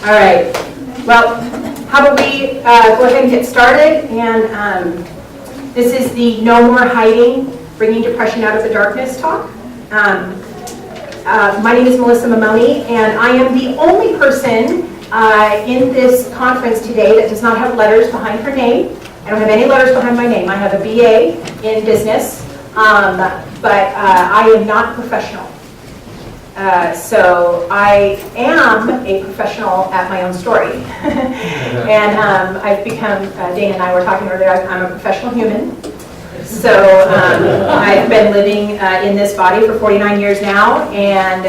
All right. Well, how about we go ahead and get started? And this is the No More Hiding, Bringing Depression Out of the Darkness talk. My name is Melissa Maimone, and I am the only person in this conference today that does not have letters behind her name. I don't have any letters behind my name. I have a BA in business, but I am not professional. So I am a professional at my own story. And I've become, Dana and I were talking earlier, I'm a professional human. So I've been living in this body for 49 years now and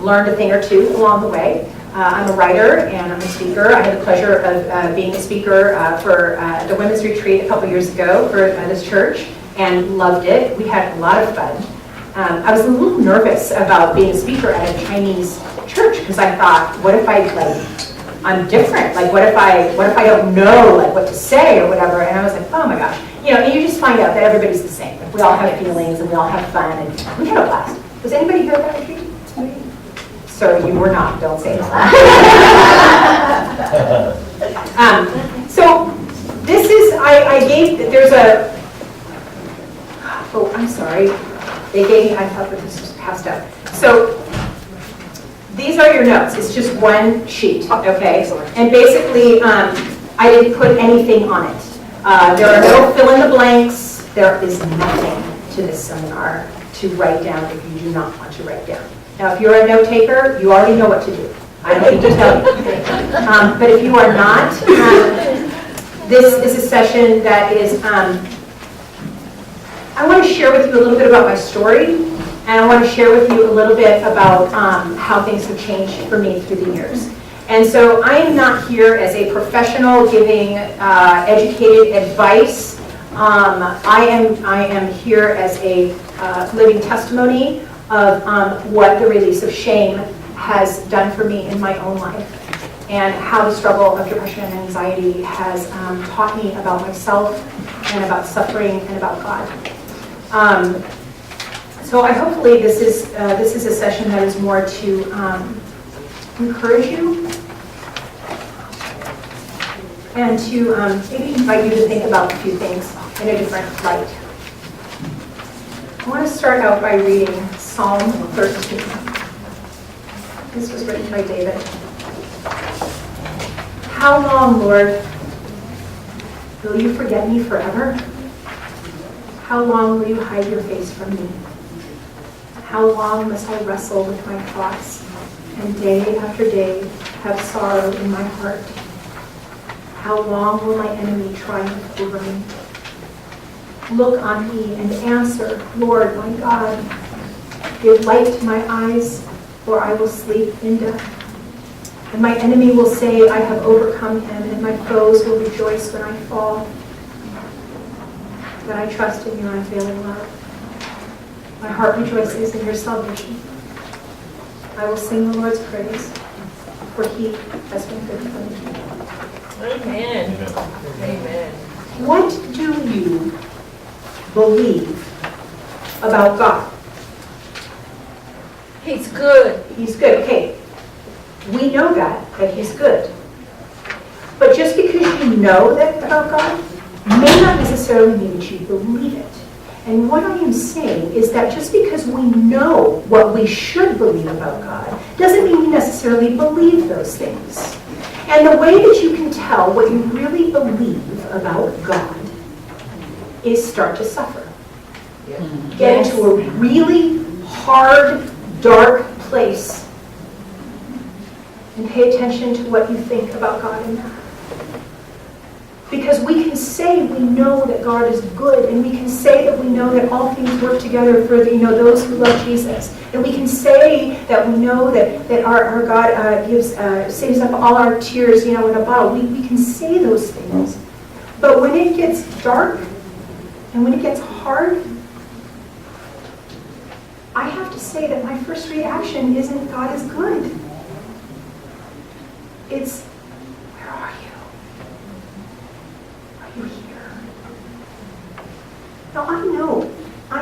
learned a thing or two along the way. I'm a writer and I'm a speaker. I had the pleasure of being a speaker for the women's retreat a couple years ago for this church and loved it. We had a lot of fun. I was a little nervous about being a speaker at a Chinese church because I thought, what if I'm different? Like, what if I don't know what to say or whatever? And I was like, oh my gosh, and you just find out that everybody's the same. Like, we all have feelings and we all have fun, and we had a blast. Was anybody here at that retreat? Sir, you were not. Don't say that. So this is there's a. Oh, I'm sorry. They gave me, I thought that this was passed out. So these are your notes. It's just one sheet, okay? And basically, I didn't put anything on it. There are no fill in the blanks. There is nothing to this seminar to write down if you do not want to write down. Now, if you're a note taker, you already know what to do. I don't need to tell you. But if you are not, this is a session that is, I want to share with you a little bit about my story, and I want to share with you a little bit about how things have changed for me through the years. And so I am not here as a professional giving educated advice. I am here as a living testimony of what the release of shame has done for me in my own life, and how the struggle of depression and anxiety has taught me about myself and about suffering and about God. So hopefully this is a session that is more to encourage you and to maybe invite you to think about a few things in a different light. I want to start out by reading Psalm 13. This was written by David. How long, Lord, will you forget me forever? How long will you hide your face from me? How long must I wrestle with my thoughts and day after day have sorrow in my heart? How long will my enemy triumph over me? Look on me and answer, Lord my God. Give light to my eyes, or I will sleep in death. And my enemy will say, I have overcome him, and my foes will rejoice when I fall. But I trust in your unfailing love. My heart rejoices in your salvation. I will sing the Lord's praise, for he has been good for me. Amen. Amen. What do you believe about God? He's good. He's good. Okay, we know that he's good. But just because you know that about God, may not necessarily mean that you believe it. And what I am saying is that just because we know what we should believe about God, doesn't mean we necessarily believe those things. And the way that you can tell what you really believe about God is start to suffer. Get into a really hard, dark place and pay attention to what you think about God in that. Because we can say we know that God is good, and we can say that we know that all things work together for those who love Jesus. And we can say that we know that our God saves up all our tears, in a bottle. We can say those things. But when it gets dark and when it gets hard, I have to say that my first reaction isn't God is good. It's, where are you? Are you here? Now I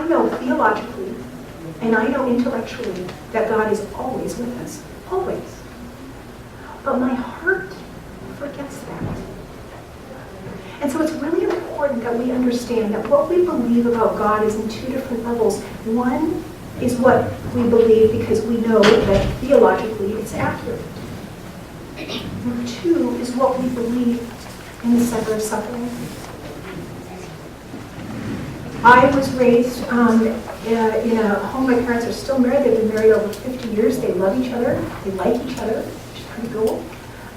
know theologically, and I know intellectually that God is always with us, always. but my heart forgets that. And so it's really important that we understand that what we believe about God is in two different levels. One is what we believe because we know that theologically it's accurate. Number two is what we believe in the center of suffering. I was raised in a home. My parents are still married. They've been married over 50 years. They love each other. They like each other, which is pretty cool.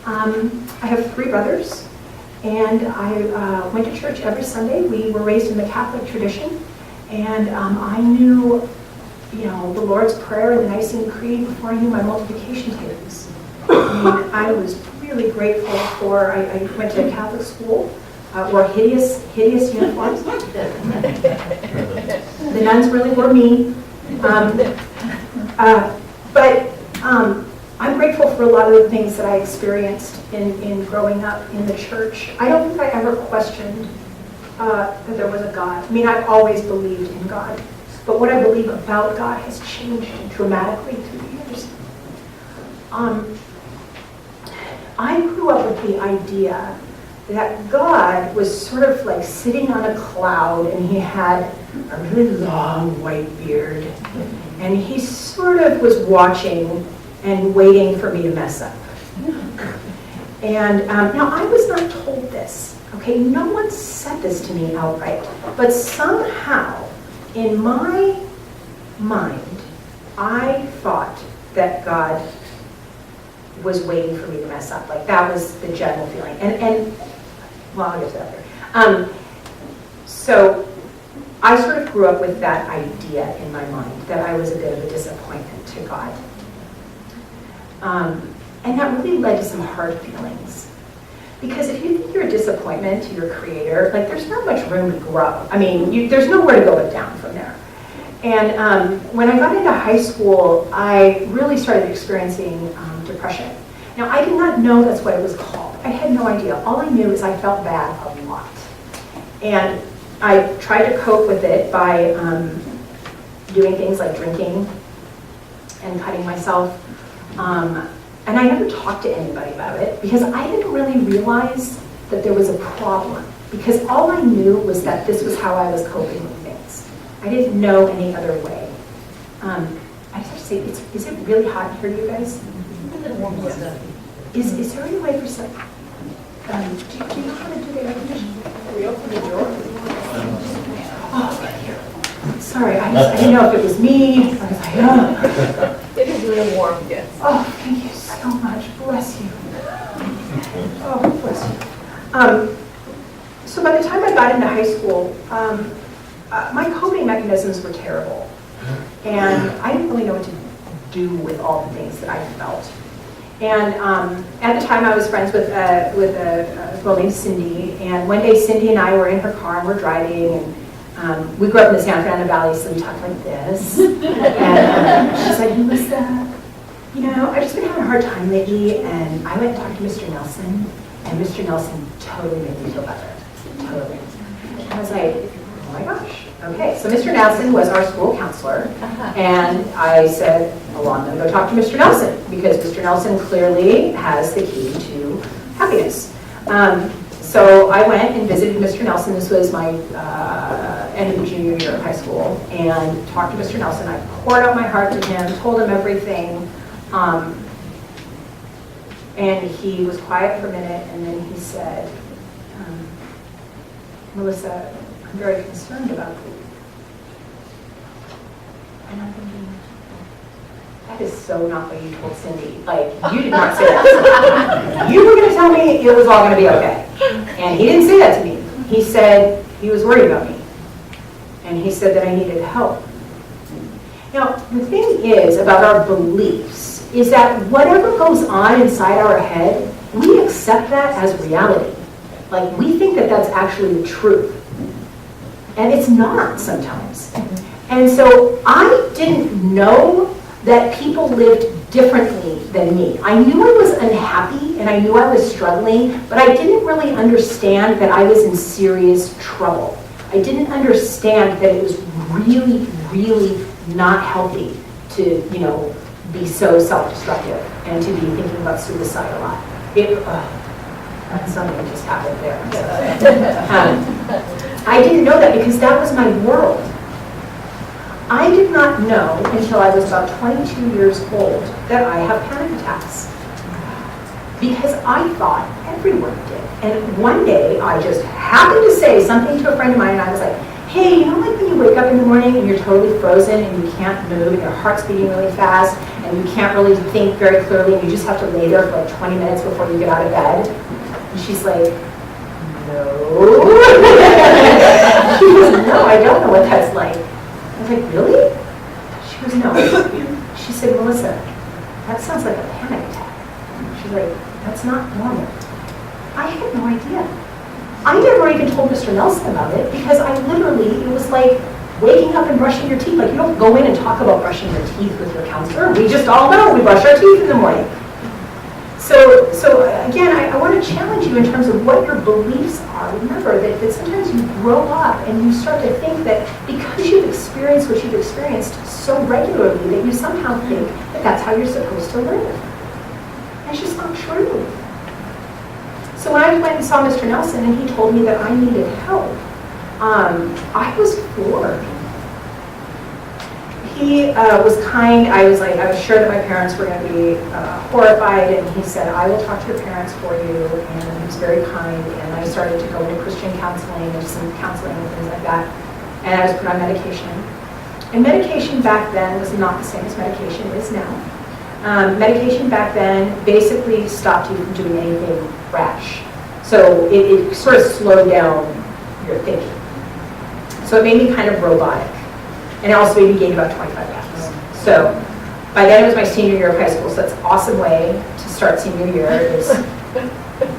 I have 3 brothers, and I went to church every Sunday. We were raised in the Catholic tradition, and I knew, the Lord's Prayer and the Nicene Creed before I knew my multiplication tables. I was really grateful for. I went to a Catholic school. Wore hideous uniforms. The nuns really were mean. But I'm grateful for a lot of the things that I experienced in growing up in the church. I don't think I ever questioned that there was a God. I mean, I've always believed in God. But what I believe about God has changed dramatically through the years. I grew up with the idea that God was sort of like sitting on a cloud, and he had a really long white beard, and he sort of was watching and waiting for me to mess up. And now I was not told this, okay? No one said this to me outright, but somehow in my mind, I thought that God was waiting for me to mess up. Like that was the general feeling. And well, I'll get to that later. So I sort of grew up with that idea in my mind that I was a bit of a disappointment to God. And that really led to some hard feelings. Because if you think you're a disappointment to your creator, like there's not much room to grow. I mean, there's nowhere to go but down from there. And when I got into high school, I really started experiencing depression. Now, I did not know that's what it was called. I had no idea. All I knew is I felt bad a lot. And I tried to cope with it by doing things like drinking and cutting myself. And I never talked to anybody about it because I didn't really realize that there was a problem. Because all I knew was that this was how I was coping with things. I didn't know any other way. I just have to say, is it really hot here, you guys? Is there any way for some... do you know how to do the air conditioning? We open the door. Oh, thank you. Sorry, I didn't know if it was me. I was like, oh. It is really warm, yes. Oh, thank you so much. Bless you. Oh, bless you. So by the time I got into high school, my coping mechanisms were terrible. And I didn't really know what to do with all the things that I felt. And at the time, I was friends with a girl named Cindy. And one day, Cindy and I were in her car, and we're driving. And we grew up in the San Fernando Valley, so we talked like this. And she said, Melissa, I've just been having a hard time lately. And I went and talked to Mr. Nelson. And Mr. Nelson totally made me feel better. Totally. And I was like, oh my gosh. Okay, so Mr. Nelson was our school counselor, and I said, well, I'm going to go talk to Mr. Nelson, because Mr. Nelson clearly has the key to happiness. So I went and visited Mr. Nelson. This was my end of the junior year of high school, and talked to Mr. Nelson. I poured out my heart to him, told him everything, and he was quiet for a minute, and then he said, Melissa, I'm very concerned about you. And I'm thinking, that is so not what you told Cindy. Like, you did not say that. You were going to tell me it was all going to be okay. And he didn't say that to me. He said he was worried about me. And he said that I needed help. Now, the thing is about our beliefs is that whatever goes on inside our head, we accept that as reality. Like, we think that that's actually the truth. And it's not sometimes. And so I didn't know that people lived differently than me. I knew I was unhappy and I knew I was struggling, but I didn't really understand that I was in serious trouble. I didn't understand that it was really, really not healthy to, be so self-destructive and to be thinking about suicide a lot. Something just happened there. I didn't know that because that was my world. I did not know until I was about 22 years old that I have panic attacks. Because I thought everyone did. And one day I just happened to say something to a friend of mine and I was like, hey, you know like when you wake up in the morning and you're totally frozen and you can't move and your heart's beating really fast and you can't really think very clearly and you just have to lay there for like 20 minutes before you get out of bed? And she's like, no. She goes, no, I don't know what that's like. I was like, really? She goes, no. She said, Melissa, that sounds like a panic attack. She's like, that's not normal. I had no idea. I never even told Mr. Nelson about it because I literally, it was like waking up and brushing your teeth. Like you don't go in and talk about brushing your teeth with your counselor. We just all know we brush our teeth in the morning. So again, I want to challenge you in terms of what your beliefs are. Remember that sometimes you grow up and you start to think that because you've experienced what you've experienced so regularly that you somehow think that that's how you're supposed to live. That's just not true. So when I went and saw Mr. Nelson and he told me that I needed help, I was floored. He was kind. I was sure that my parents were going to be horrified, and he said, I will talk to your parents for you, and he was very kind, and I started to go into Christian counseling and some counseling and things like that, and I was put on medication. And medication back then was not the same as medication is now. Medication back then basically stopped you from doing anything rash. So it sort of slowed down your thinking. So it made me kind of robotic. And it also made me gain about 25 pounds. So by then it was my senior year of high school, so that's an awesome way to start senior year is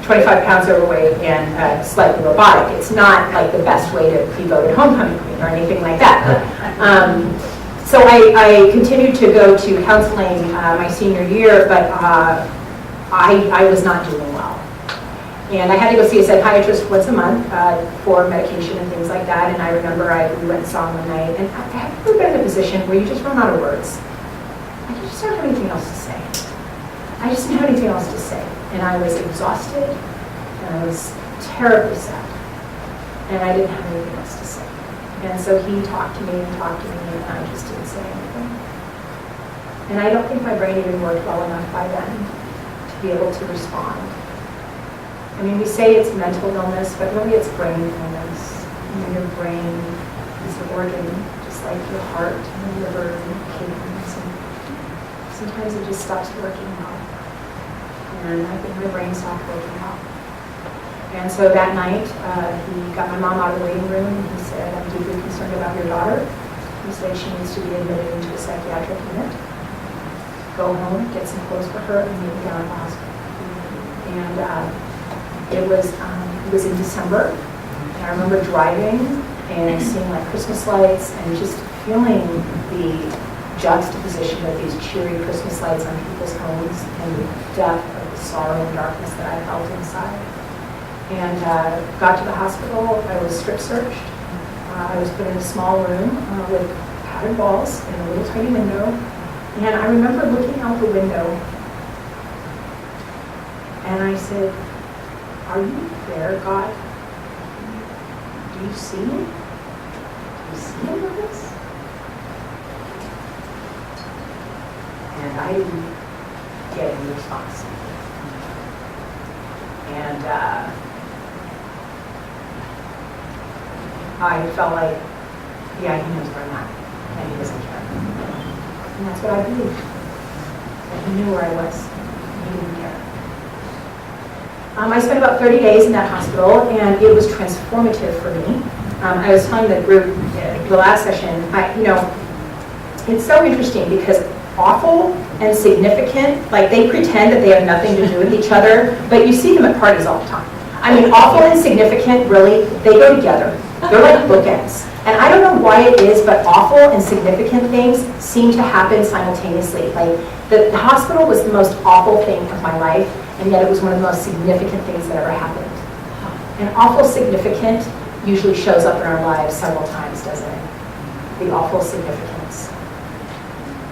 25 pounds overweight and slightly robotic. It's not like the best way to be voted homecoming queen or anything like that. So I continued to go to counseling my senior year, but I was not doing well. And I had to go see a psychiatrist once a month for medication and things like that. And I remember we went and saw him one night. And I had never been in a position where you just run out of words. I just don't have anything else to say. I just didn't have anything else to say. And I was exhausted. And I was terribly sad. And I didn't have anything else to say. And so he talked to me, and I just didn't say anything. And I don't think my brain even worked well enough by then to be able to respond. I mean, we say it's mental illness, but really it's brain illness. And your brain is an organ, just like your heart and your liver and your kidneys. And sometimes it just stops working well. And I think my brain stopped working well. And so that night, he got my mom out of the waiting room, and he said, I'm deeply concerned about your daughter. He said she needs to be admitted into a psychiatric unit. Go home, get some clothes for her, and meet me down at the hospital. And it was in December, and I remember driving and seeing like Christmas lights and just feeling the juxtaposition of these cheery Christmas lights on people's homes and the depth of the sorrow and darkness that I felt inside. And got to the hospital. I was strip searched. I was put in a small room with padded walls and a little tiny window. And I remember looking out the window, and I said, are you there, God? Do you see me? Do you see any of this? And I didn't get any response. And I felt like, yeah, he knows where I'm at, and he doesn't care. And that's what I believed. That he knew where I was, and he didn't care. I spent about 30 days in that hospital, and it was transformative for me. I was telling the group the last session, it's so interesting because awful and significant, like they pretend that they have nothing to do with each other, but you see them at parties all the time. I mean, awful and significant, really, they go together. They're like bookends. And I don't know why it is, but awful and significant things seem to happen simultaneously. Like the hospital was the most awful thing of my life, and yet it was one of the most significant things that ever happened. And awful significant usually shows up in our lives several times, doesn't it? The awful significance.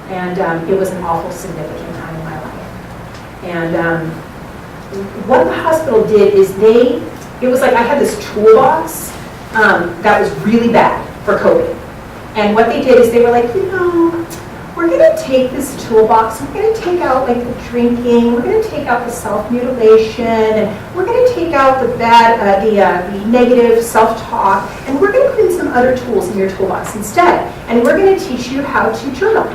And it was an awful significant time in my life. And what the hospital did is it was like I had this toolbox that was really bad for COVID. And what they did is they were like, we're going to take this toolbox, we're going to take out like the drinking, we're going to take out the self-mutilation, and we're going to take out the bad, the negative self-talk, and we're going to put in some other tools in your toolbox instead. And we're going to teach you how to journal.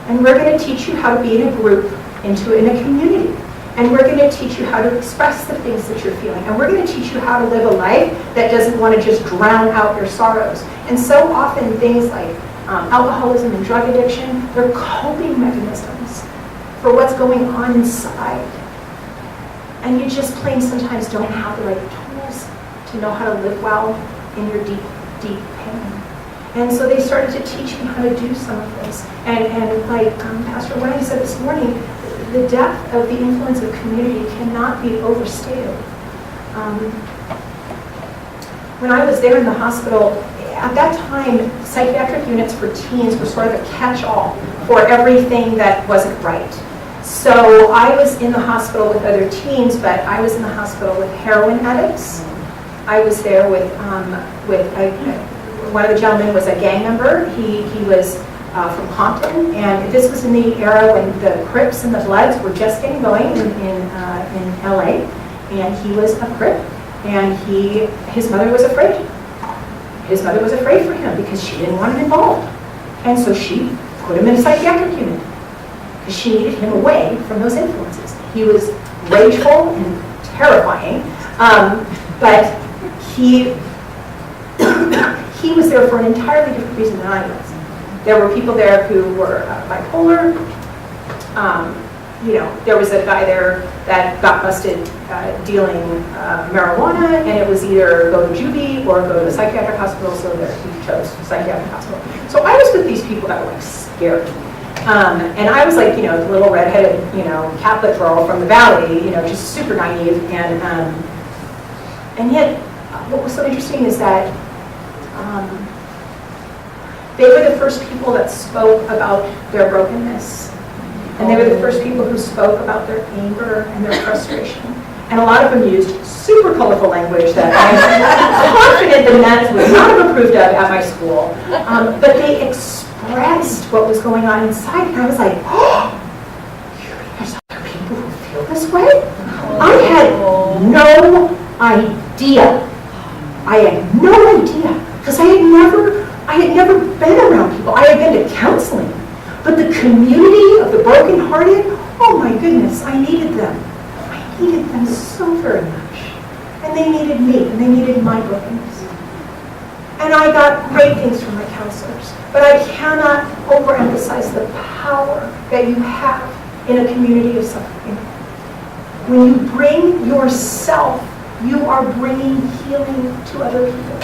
And we're going to teach you how to be in a group, in a community. And we're going to teach you how to express the things that you're feeling. And we're going to teach you how to live a life that doesn't want to just drown out your sorrows. And so often things like alcoholism and drug addiction, they're coping mechanisms for what's going on inside. And you just plain sometimes don't have the right tools to know how to live well in your deep, deep pain. And so they started to teach me how to do some of this. And like Pastor Wendy said this morning, the depth of the influence of community cannot be overstated. When I was there in the hospital, at that time, psychiatric units for teens were sort of a catch-all for everything that wasn't right. So I was in the hospital with other teens, but I was in the hospital with heroin addicts. I was there with one of the gentlemen was a gang member. He was from Compton, and this was in the era when the Crips and the Bloods were just getting going in LA, and he was a Crip, and his mother was afraid. His mother was afraid for him because she didn't want him involved, and so she put him in a psychiatric unit because she needed him away from those influences. He was rageful and terrifying, but he was there for an entirely different reason than I was. There were people there who were bipolar. There was a guy there that got busted dealing marijuana, and it was either go to juvie or go to a psychiatric hospital, so there he chose psychiatric hospital. So I was with these people that were like scary. And I was like, the little redheaded, Catholic girl from the valley, just super naive. And yet, what was so interesting is that they were the first people that spoke about their brokenness. And they were the first people who spoke about their anger and their frustration. And a lot of them used super colorful language that I'm confident the nuns would not have approved of at my school. But they expressed what was going on inside. And I was like, there's other people who feel this way? I had no idea. I had no idea. Because I had never been around people. I had been to counseling. But the community of the brokenhearted, oh my goodness, I needed them. I needed them so very much. And they needed me, and they needed my brokenness. And I got great things from my counselors. But I cannot overemphasize the power that you have in a community of suffering. When you bring yourself, you are bringing healing to other people.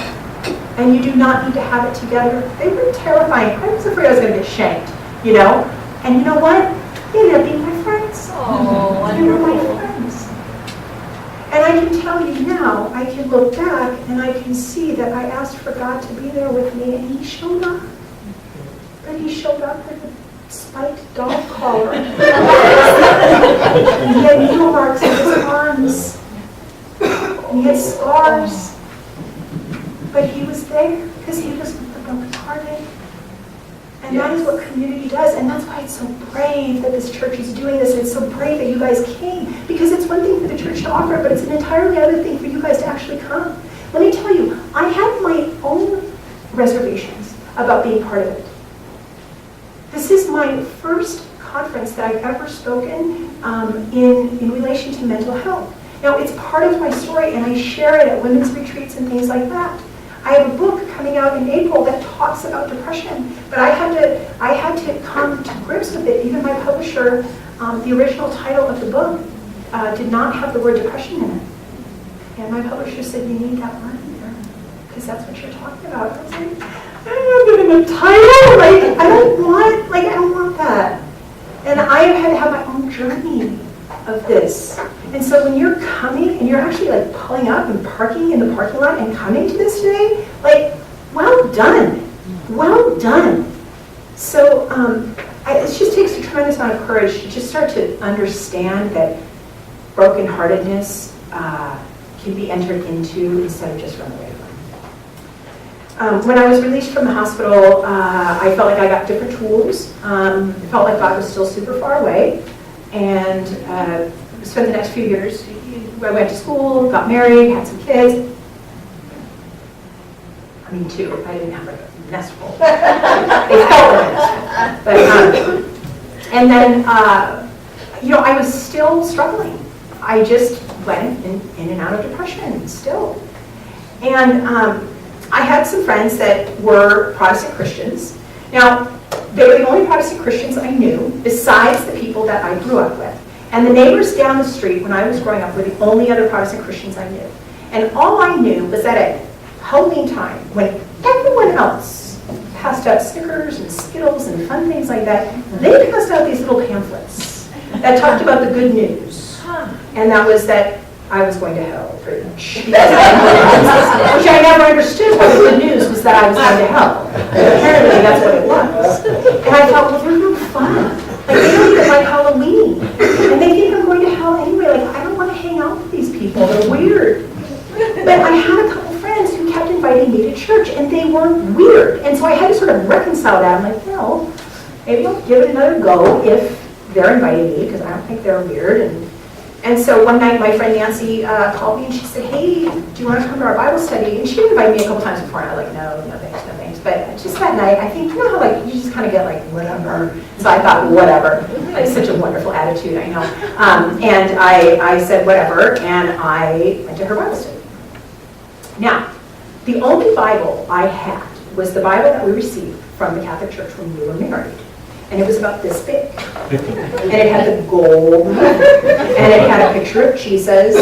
And you do not need to have it together. They were terrifying. I was afraid I was going to get shanked, And you know what? They ended up being my friends. Oh, they were my friends. And I can tell you now, I can look back and I can see that I asked for God to be there with me, and He showed up. But He showed up with a spiked dog collar. And He had needle marks in His arms. And He had scars. But He was there because He was with the brokenhearted. And that is what community does. And that's why it's so brave that this church is doing this. And it's so brave that you guys came. Because it's one thing for the church to offer it, but it's an entirely other thing for you guys to actually come. Let me tell you, I have my own reservations about being part of it. This is my first conference that I've ever spoken in relation to mental health. Now, it's part of my story, and I share it at women's retreats and things like that. I have a book coming out in April that talks about depression, but I had to come to grips with it. Even my publisher, the original title of the book did not have the word depression in it. And my publisher said, you need that word in there, because that's what you're talking about. I was like, I don't have it in the title. I don't want that. And I had to have my own journey of this. And so when you're coming and you're actually pulling up and parking in the parking lot and coming to this today, well done. Well done. So it just takes a tremendous amount of courage to just start to understand that brokenheartedness can be entered into instead of just run away from. When I was released from the hospital, I felt like I got different tools. It felt like God was still super far away. And spent the next few years, I went to school, got married, had some kids. I mean, two. I didn't have like a nest full. They felt like a nest full. But, and then, I was still struggling. I just went in and out of depression still. And I had some friends that were Protestant Christians. Now, they were the only Protestant Christians I knew, besides the people that I grew up with. And the neighbors down the street when I was growing up were the only other Protestant Christians I knew. And all I knew was that at Halloween time, when everyone else passed out Snickers and Skittles and fun things like that, they passed out these little pamphlets that talked about the good news. And that was that I was going to hell, pretty much. Which I never understood what the good news was, that I was going to hell. Apparently that's what it was. And I thought, well, they're no fun. Like, they don't even like Halloween. And they think I'm going to hell anyway. Like, I don't want to hang out with these people. They're weird. But I had a couple friends who kept inviting me to church, and they weren't weird. And so I had to sort of reconcile that. I'm like, no, maybe I'll give it another go if they're inviting me, because I don't think they're weird. And so one night my friend Nancy called me and she said, hey, do you want to come to our Bible study? And she had invited me a couple times before, and I was like, no thanks. But just that night, I think, how like you just kind of get like, whatever. So I thought, whatever. Like, such a wonderful attitude, I know. And I said, whatever, and I went to her Bible study. Now, the only Bible I had was the Bible that we received from the Catholic Church when we were married. And it was about this big. And it had the gold. And it had a picture of Jesus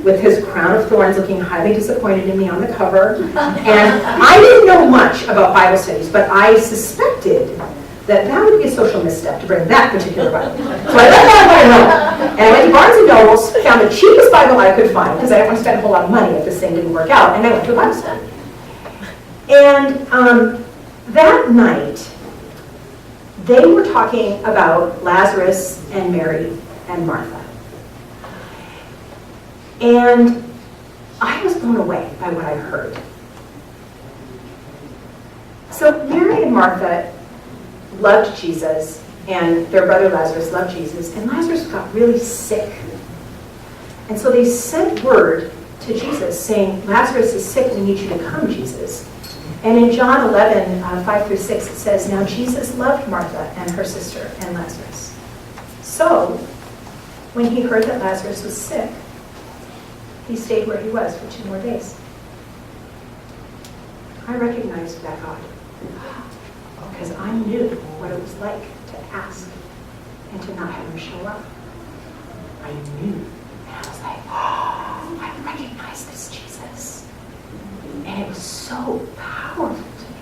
with his crown of thorns looking highly disappointed in me on the cover. And I didn't know much about Bible studies, but I suspected that would be a social misstep to bring that particular Bible. So I left that Bible home. And I went to Barnes & Noble's, found the cheapest Bible I could find, because I didn't want to spend a whole lot of money if this thing didn't work out. And I went to a Bible study. And that night, they were talking about Lazarus and Mary and Martha. And I was blown away by what I heard. So Mary and Martha loved Jesus, and their brother Lazarus loved Jesus, and Lazarus got really sick. And so they sent word to Jesus saying, Lazarus is sick, we need you to come, Jesus. And in John 11, 5-6, it says, now Jesus loved Martha and her sister and Lazarus. So, when he heard that Lazarus was sick, he stayed where he was for 2 more days. I recognized that God, because I knew what it was like to ask and to not have him show up. I knew. And I was like, oh, I recognize this Jesus. And it was so powerful to me.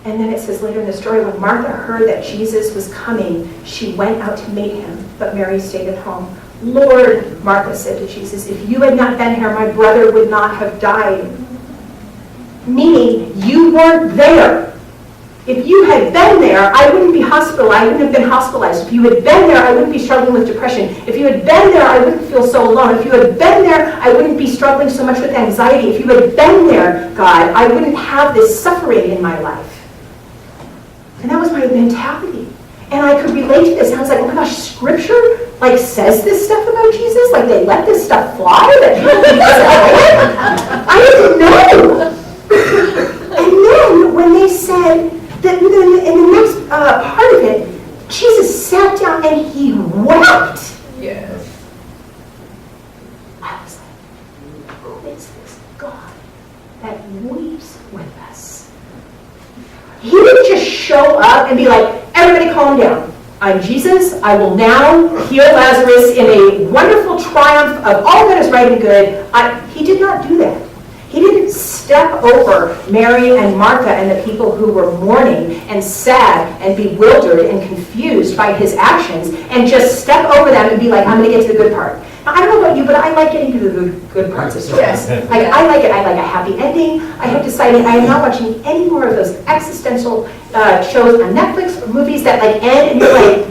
And then it says later in the story, when Martha heard that Jesus was coming, she went out to meet him, but Mary stayed at home. Lord, Martha said to Jesus, if you had not been here, my brother would not have died. Meaning, you weren't there. If you had been there, I wouldn't be hospitalized. I wouldn't have been hospitalized. If you had been there, I wouldn't be struggling with depression. If you had been there, I wouldn't feel so alone. If you had been there, I wouldn't be struggling so much with anxiety. If you had been there, God, I wouldn't have this suffering in my life. And that was my mentality. And I could relate to this. And I was like, oh my gosh, Scripture like says this stuff about Jesus? Like they let this stuff fly? That I didn't know. And then when they said that in the next part of it, Jesus sat down and he wept. Yes. I was like, who is this God that weeps with us? He didn't just show up and be like, everybody calm down. I'm Jesus. I will now heal Lazarus in a wonderful triumph of all that is right and good. He did not do that. He didn't step over Mary and Martha and the people who were mourning and sad and bewildered and confused by his actions and just step over them and be like, I'm going to get to the good part. I don't know about you, but I like getting to the good parts of stories. Like, I like it. I like a happy ending. I have decided I am not watching any more of those existential shows on Netflix or movies that like end and you're like,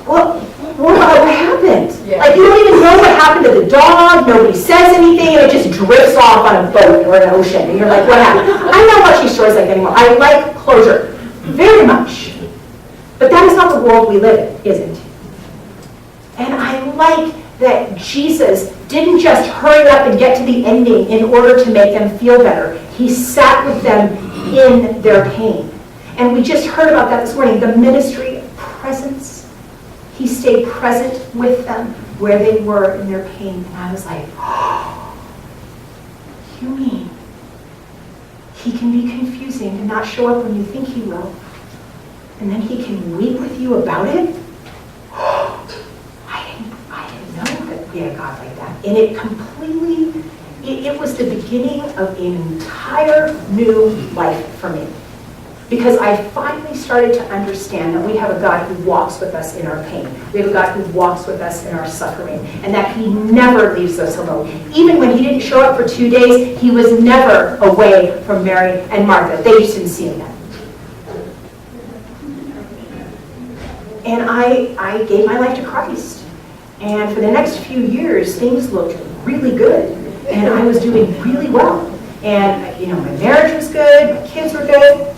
well, what happened? Yeah. Like, you don't even know what happened to the dog. Nobody says anything, and it just drifts off on a boat or an ocean. And you're like, what happened? I'm not watching stories like that anymore. I like closure very much. But that is not the world we live in, is it? And I like that Jesus didn't just hurry up and get to the ending in order to make them feel better. He sat with them in their pain. And we just heard about that this morning, the ministry of presence. He stayed present with them where they were in their pain. And I was like, oh, you mean he can be confusing and not show up when you think he will? And then he can weep with you about it? I didn't know that we had a God like that. And it completely, it was the beginning of an entire new life for me. Because I finally started to understand that we have a God who walks with us in our pain. We have a God who walks with us in our suffering. And that he never leaves us alone. Even when he didn't show up for 2 days, he was never away from Mary and Martha. They just didn't see him then. And I gave my life to Christ. And for the next few years, things looked really good. And I was doing really well. And, you know, my marriage was good, my kids were good.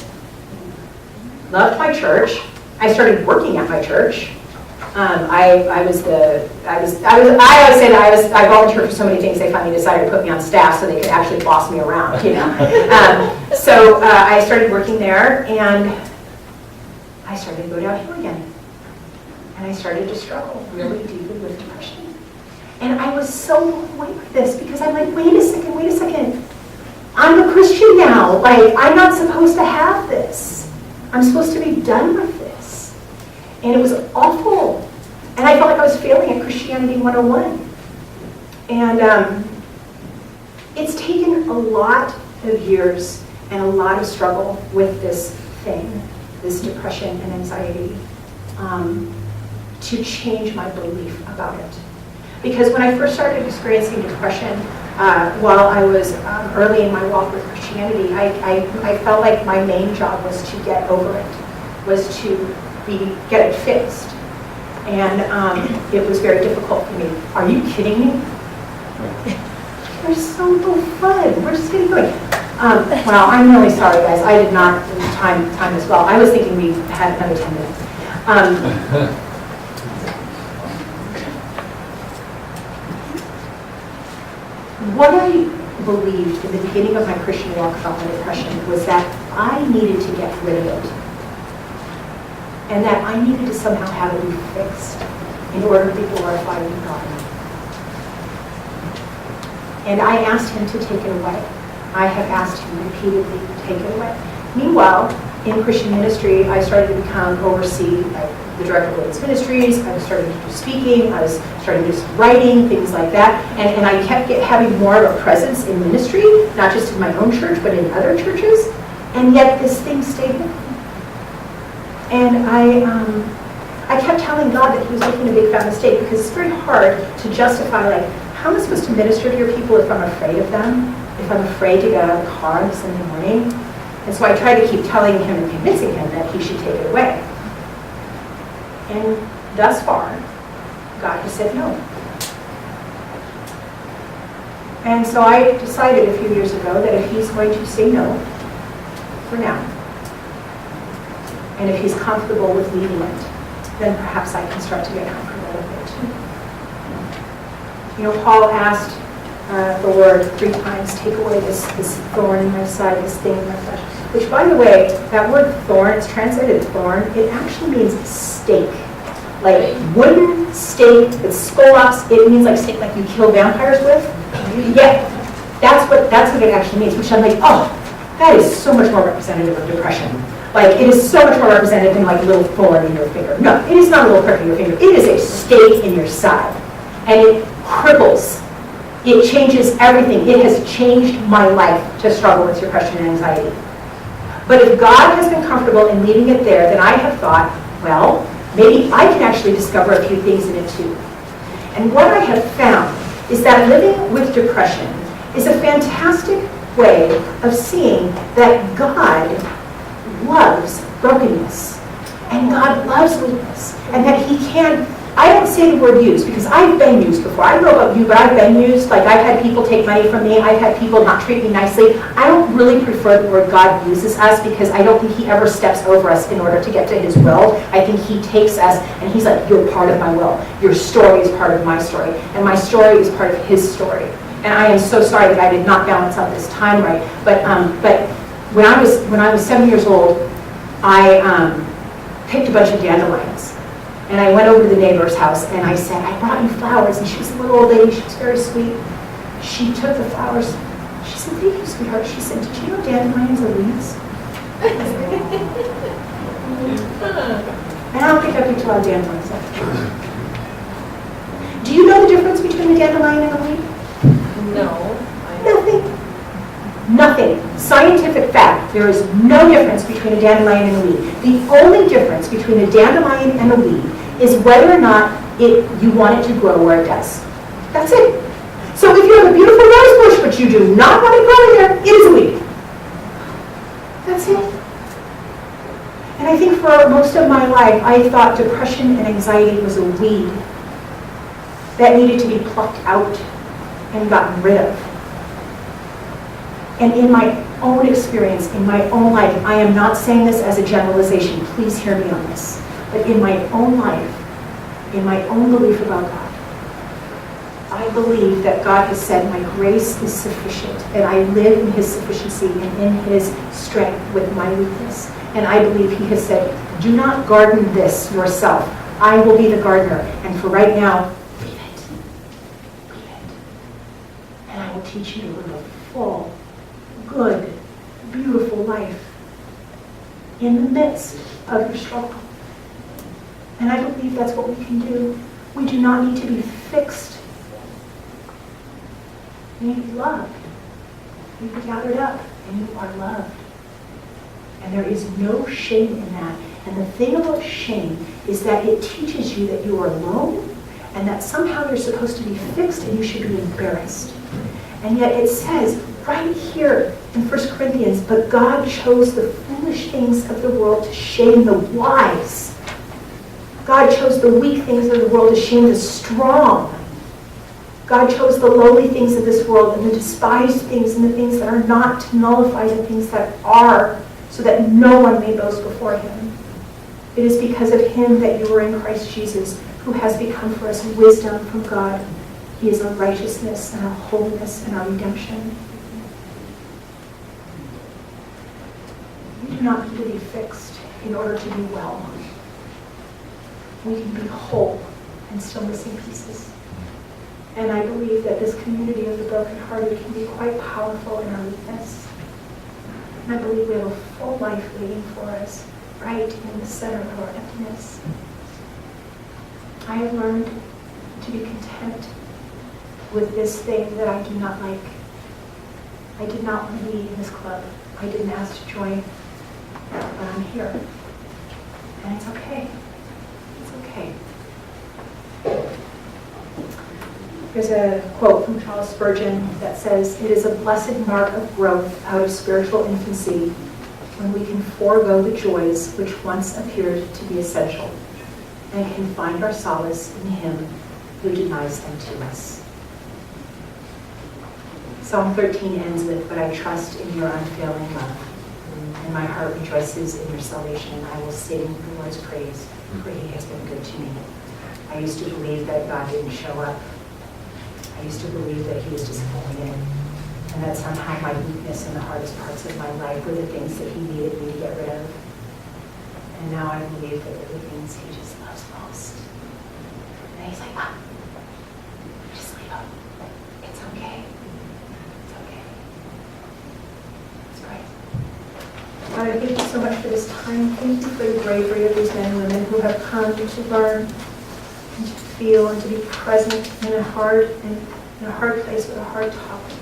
Loved my church. I started working at my church. I always say that I volunteered for so many things. They finally decided to put me on staff so they could actually boss me around, you know. So I started working there, and I started to go downhill again. And I started to struggle really deeply with depression. And I was so blown away with this because I'm like, wait a second. I'm a Christian now. Like, I'm not supposed to have this. I'm supposed to be done with this. And it was awful. And I felt like I was failing at Christianity 101. And it's taken a lot of years and a lot of struggle with this thing, this depression and anxiety, to change my belief about it. Because when I first started experiencing depression, while I was early in my walk with Christianity, I felt like my main job was to get over it, was to get it fixed. And it was very difficult for me. Are you kidding me? We're so no fun. We're just getting going. Well, I'm really sorry, guys. I did not time as well. I was thinking we had another 10 minutes. What I believed in the beginning of my Christian walk about my depression was that I needed to get rid of it. And that I needed to somehow have it be fixed in order to be glorified in God. And I asked him to take it away. I have asked him repeatedly to take it away. Meanwhile, in Christian ministry, I started to oversee the director of women's ministries. I was starting to do speaking. I was starting to do some writing, things like that. And I kept having more of a presence in ministry, not just in my own church, but in other churches. And yet this thing stayed with me. And I kept telling God that he was making a big fat mistake, because it's very hard to justify, like, how am I supposed to minister to your people if I'm afraid of them? If I'm afraid to get out of the car on a Sunday morning? And so I tried to keep telling him and convincing him that he should take it away. And thus far, God has said no. And so I decided a few years ago that if he's going to say no, for now, and if he's comfortable with leaving it, then perhaps I can start to get comfortable with it too. You know, Paul asked the Lord 3 times, take away this thorn in my side, this thing in my flesh. Which, by the way, that word thorn, it's translated thorn, it actually means stake. Like wooden stake with scollops. It means like stake like you kill vampires with. Yeah, that's what it actually means, which I'm like, oh, that is so much more representative of depression. Like, it is so much more representative than like a little thorn in your finger. No, it is not a little prick in your finger. It is a stake in your side. And it cripples. It changes everything. It has changed my life to struggle with depression and anxiety. But if God has been comfortable in leaving it there, then I have thought, well, maybe I can actually discover a few things in it too. And what I have found is that living with depression is a fantastic way of seeing that God loves brokenness, and God loves weakness, and that He can, I don't say the word use, because I've been used before. I don't know about you, but I've been used. Like, I've had people take money from me. I've had people not treat me nicely. I don't really prefer the word God uses us, because I don't think He ever steps over us in order to get to His will. I think He takes us, and He's like, you're part of my will. Your story is part of my story, and my story is part of His story. And I am so sorry that I did not balance out this time right. But when I was 7 years old, I picked a bunch of dandelions. And I went over to the neighbor's house and I said, I brought you flowers. And she was a little old lady. She was very sweet. She took the flowers. She said, thank you, sweetheart. She said, did you know dandelions are weeds? And I don't think I picked a lot of dandelions. Do you know the difference between a dandelion and a weed? No. Nothing. Nothing. Scientific fact. There is no difference between a dandelion and a weed. The only difference between a dandelion and a weed is whether or not you want it to grow where it does. That's it. So if you have a beautiful rose bush, but you do not want it growing there, it is a weed. That's it. And I think for most of my life, I thought depression and anxiety was a weed that needed to be plucked out and gotten rid of. And in my own experience, in my own life, I am not saying this as a generalization, please hear me on this, but in my own life, in my own belief about God, I believe that God has said, my grace is sufficient, and I live in His sufficiency and in His strength with my weakness. And I believe He has said, do not garden this yourself. I will be the gardener, and for right now, leave it. Leave it. And I will teach you to live a full, good, beautiful life in the midst of your struggle. And I believe that's what we can do. We do not need to be fixed. We need to be loved. You be gathered up, and you are loved. And there is no shame in that. And the thing about shame is that it teaches you that you are alone, and that somehow you're supposed to be fixed, and you should be embarrassed. And yet it says right here in 1 Corinthians, but God chose the foolish things of the world to shame the wise. God chose the weak things of the world to shame the strong. God chose the lowly things of this world and the despised things and the things that are not to nullify the things that are, so that no one may boast before Him. It is because of Him that you are in Christ Jesus, who has become for us wisdom from God. He is our righteousness and our holiness and our redemption. We do not need to be fixed in order to be well. We can be whole and still missing pieces. And I believe that this community of the brokenhearted can be quite powerful in our weakness. And I believe we have a full life waiting for us right in the center of our emptiness. I have learned to be content with this thing that I do not like. I did not want to be in this club. I didn't ask to join, but I'm here. And it's okay. It's okay. There's a quote from Charles Spurgeon that says, it is a blessed mark of growth out of spiritual infancy when we can forego the joys which once appeared to be essential and can find our solace in Him who denies them to us. Psalm 13 ends with, but I trust in your unfailing love, and my heart rejoices in your salvation. I will sing the Lord's praise, for He has been good to me. I used to believe that God didn't show up. I used to believe that He was disappointed, and that somehow my weakness and the hardest parts of my life were the things that He needed me to get rid of. And now I believe that they're the things He just loves most. And He's like, just leave them. It's okay. It's okay. Let's pray. God, I thank you so much for this time. Thank you for the bravery of these men and women who have come to learn and to feel and to be present in a hard place with a hard topic.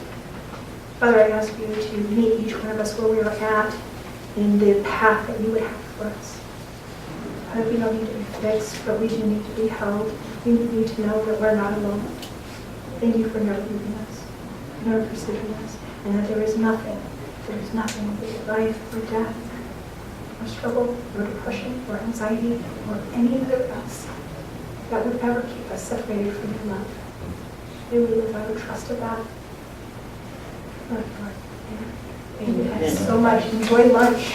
Father, I ask you to meet each one of us where we are at in the path that you would have for us. Father, we don't need to be fix, but we do need to be held. We need to know that we're not alone. Thank you for never leaving us, never forsaking us, and that there is nothing, life or death, or struggle, or depression, or anxiety, or anything else that would ever keep us separated from your love. May we live out of trust of that. Lord, Lord. Thank you guys so much. Enjoy lunch.